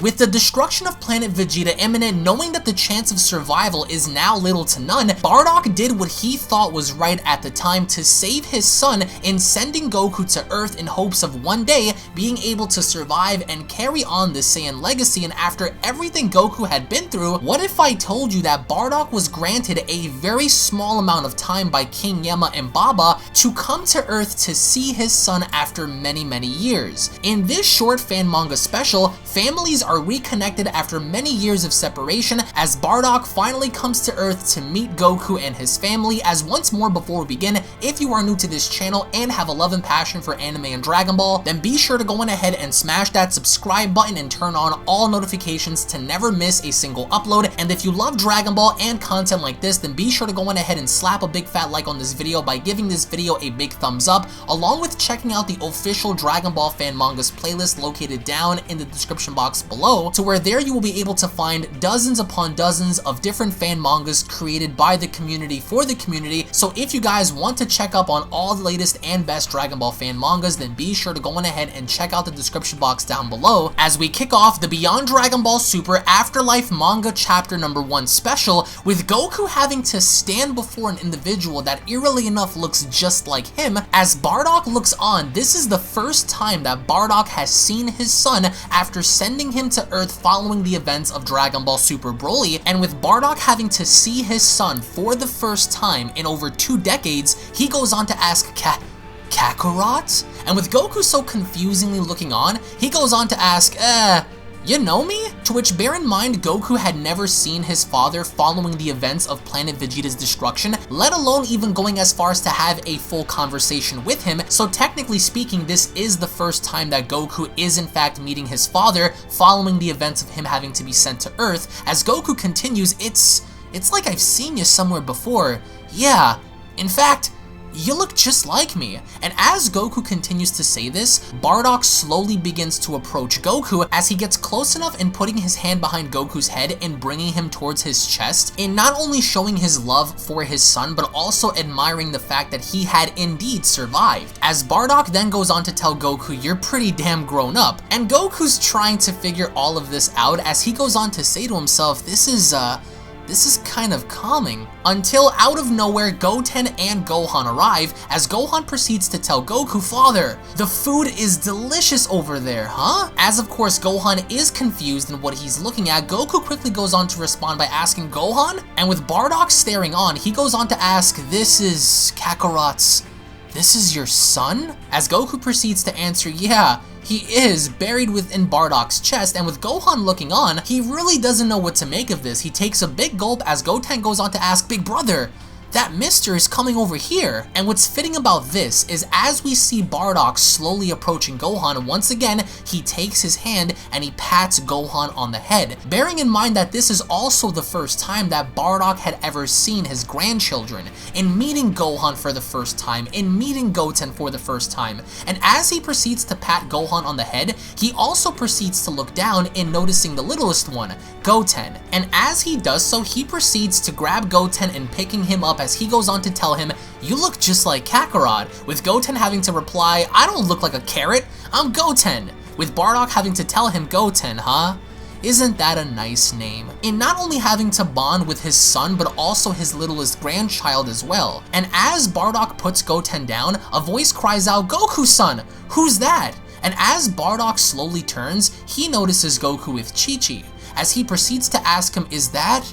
With the destruction of planet Vegeta imminent, knowing that the chance of survival is now little to none, Bardock did what he thought was right at the time to save his son in sending Goku to Earth in hopes of one day being able to survive and carry on the Saiyan legacy. And after everything Goku had been through, what if I told you that Bardock was granted a very small amount of time by King Yama and Baba to come to Earth to see his son after many years. In this short fan manga special, families are reconnected after many years of separation as Bardock finally comes to Earth to meet Goku and his family. As once more, before we begin, if you are new to this channel and have a love and passion for anime and Dragon Ball, then be sure to go on ahead and smash that subscribe button and turn on all notifications to never miss a single upload. And if you love Dragon Ball and content like this, then be sure to go on ahead and slap a big fat like on this video by giving this video a big thumbs up, along with checking out the official Dragon Ball fan mangas playlist located down in the description box below, to where there you will be able to find dozens upon dozens of different fan mangas created by the community for the community. So if you guys want to check up on all the latest and best Dragon Ball fan mangas, then be sure to go on ahead and check out the description box down below as we kick off the Beyond Dragon Ball Super Afterlife manga chapter number 1 special, with Goku having to stand before an individual that eerily enough looks just like him. As Bardock looks on, this is the first time that Bardock has seen his son after sending him to Earth following the events of Dragon Ball Super Broly, and with Bardock having to see his son for the first time in over 2 decades, he goes on to ask Kakarot? And with Goku so confusingly looking on, he goes on to ask, you know me? To which, bear in mind, Goku had never seen his father following the events of planet Vegeta's destruction, let alone even going as far as to have a full conversation with him. So technically speaking, this is the first time that Goku is in fact meeting his father following the events of him having to be sent to Earth. As Goku continues, it's like I've seen you somewhere before. Yeah, in fact, you look just like me. And as Goku continues to say this, Bardock slowly begins to approach Goku as he gets close enough in putting his hand behind Goku's head and bringing him towards his chest, in not only showing his love for his son, but also admiring the fact that he had indeed survived. As Bardock then goes on to tell Goku, you're pretty damn grown up. And Goku's trying to figure all of this out as he goes on to say to himself, this is kind of calming. Until out of nowhere, Goten and Gohan arrive as Gohan proceeds to tell Goku, father, the food is delicious over there, huh? As of course Gohan is confused in what he's looking at, Goku quickly goes on to respond by asking Gohan, and with Bardock staring on, he goes on to ask, this is this is your son? As Goku proceeds to answer, yeah, he is buried within Bardock's chest. And with Gohan looking on, he really doesn't know what to make of this. He takes a big gulp as Goten goes on to ask, big brother, that mister is coming over here. And what's fitting about this is as we see Bardock slowly approaching Gohan, once again, he takes his hand and he pats Gohan on the head. Bearing in mind that this is also the first time that Bardock had ever seen his grandchildren, in meeting Gohan for the first time, in meeting Goten for the first time. And as he proceeds to pat Gohan on the head, he also proceeds to look down in noticing the littlest one, Goten. And as he does so, he proceeds to grab Goten and picking him up as he goes on to tell him, you look just like Kakarot, with Goten having to reply, I don't look like a carrot, I'm Goten, with Bardock having to tell him, Goten, huh? Isn't that a nice name? In not only having to bond with his son, but also his littlest grandchild as well. And as Bardock puts Goten down, a voice cries out, Goku-san, who's that? And as Bardock slowly turns, he notices Goku with Chi-Chi, as he proceeds to ask him, is that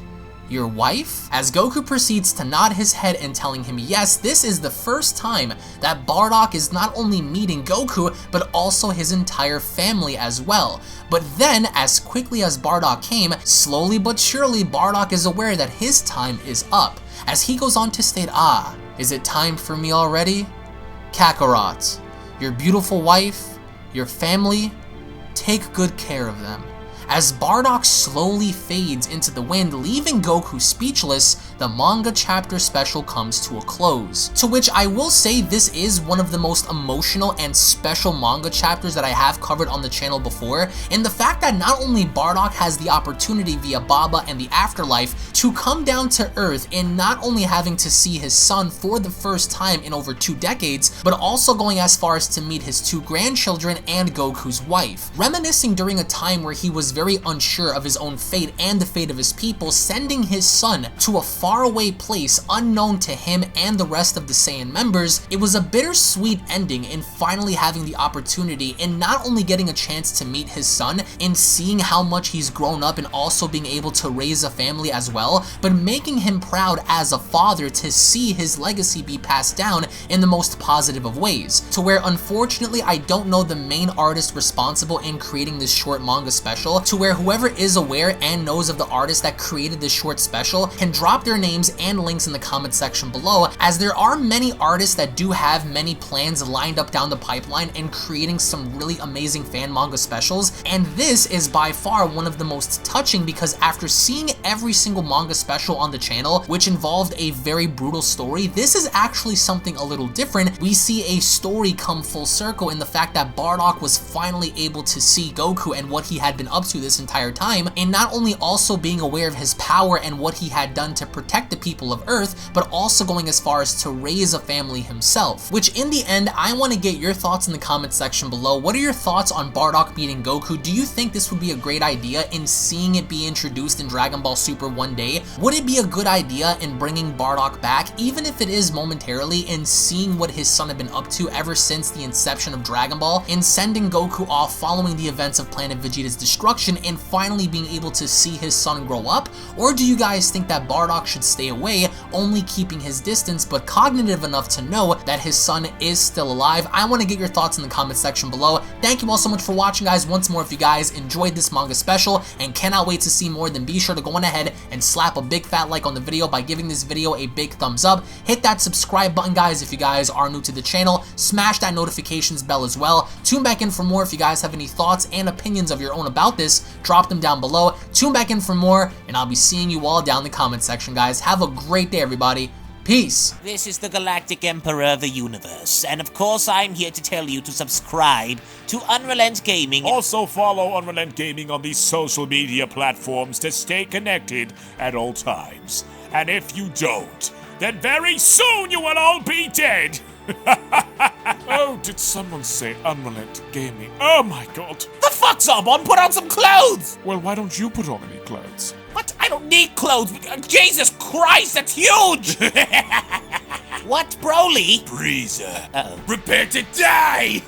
your wife? As Goku proceeds to nod his head and telling him yes, this is the first time that Bardock is not only meeting Goku, but also his entire family as well. But then, as quickly as Bardock came, slowly but surely Bardock is aware that his time is up, as he goes on to state, is it time for me already? Kakarot, your beautiful wife, your family, take good care of them. As Bardock slowly fades into the wind, leaving Goku speechless, the manga chapter special comes to a close. To which I will say this is one of the most emotional and special manga chapters that I have covered on the channel before, in the fact that not only Bardock has the opportunity via Baba and the Afterlife to come down to Earth and not only having to see his son for the first time in over 2 decades, but also going as far as to meet his 2 grandchildren and Goku's wife. Reminiscing during a time where he was very unsure of his own fate and the fate of his people, sending his son to a faraway place unknown to him and the rest of the Saiyan members, it was a bittersweet ending in finally having the opportunity in not only getting a chance to meet his son, in seeing how much he's grown up and also being able to raise a family as well, but making him proud as a father to see his legacy be passed down in the most positive of ways. To where, unfortunately, I don't know the main artist responsible in creating this short manga special, to where whoever is aware and knows of the artist that created this short special can drop their names and links in the comment section below, as there are many artists that do have many plans lined up down the pipeline in creating some really amazing fan manga specials, and this is by far one of the most touching, because after seeing every single manga special on the channel, which involved a very brutal story, this is actually something a little different. We see a story come full circle in the fact that Bardock was finally able to see Goku and what he had been up to this entire time, and not only also being aware of his power and what he had done to protect the people of Earth, but also going as far as to raise a family himself. Which in the end, I want to get your thoughts in the comment section below. What are your thoughts on Bardock meeting Goku? Do you think this would be a great idea in seeing it be introduced in Dragon Ball Super one day? Would it be a good idea in bringing Bardock back, even if it is momentarily, in seeing what his son had been up to ever since the inception of Dragon Ball, in sending Goku off following the events of Planet Vegeta's destruction and finally being able to see his son grow up? Or do you guys think that Bardock should stay away, only keeping his distance but cognitive enough to know that his son is still alive? I want to get your thoughts in the comment section below. Thank you all so much for watching, guys. Once more, if you guys enjoyed this manga special and cannot wait to see more, then be sure to go on ahead and slap a big fat like on the video by giving this video a big thumbs up. Hit that subscribe button, guys, if you guys are new to the channel. Smash that notifications bell as well. Tune back in for more. If you guys have any thoughts and opinions of your own about this, drop them down below. Tune back in for more, and I'll be seeing you all down in the comment section, guys. Have a great day, everybody. Peace. This is the Galactic Emperor of the Universe, and of course I'm here to tell you to subscribe to UnrealEntGaming. Also follow UnrealEntGaming on these social media platforms to stay connected at all times. And if you don't, then very soon you will all be dead. Oh, did someone say UnrealEntGaming? Oh my god. The fuck's up, on? Put on some clothes! Well, why don't you put on any clothes? What? I don't need clothes. Jesus Christ, that's huge! What, Broly? Breezer. Uh-oh. Prepare to die!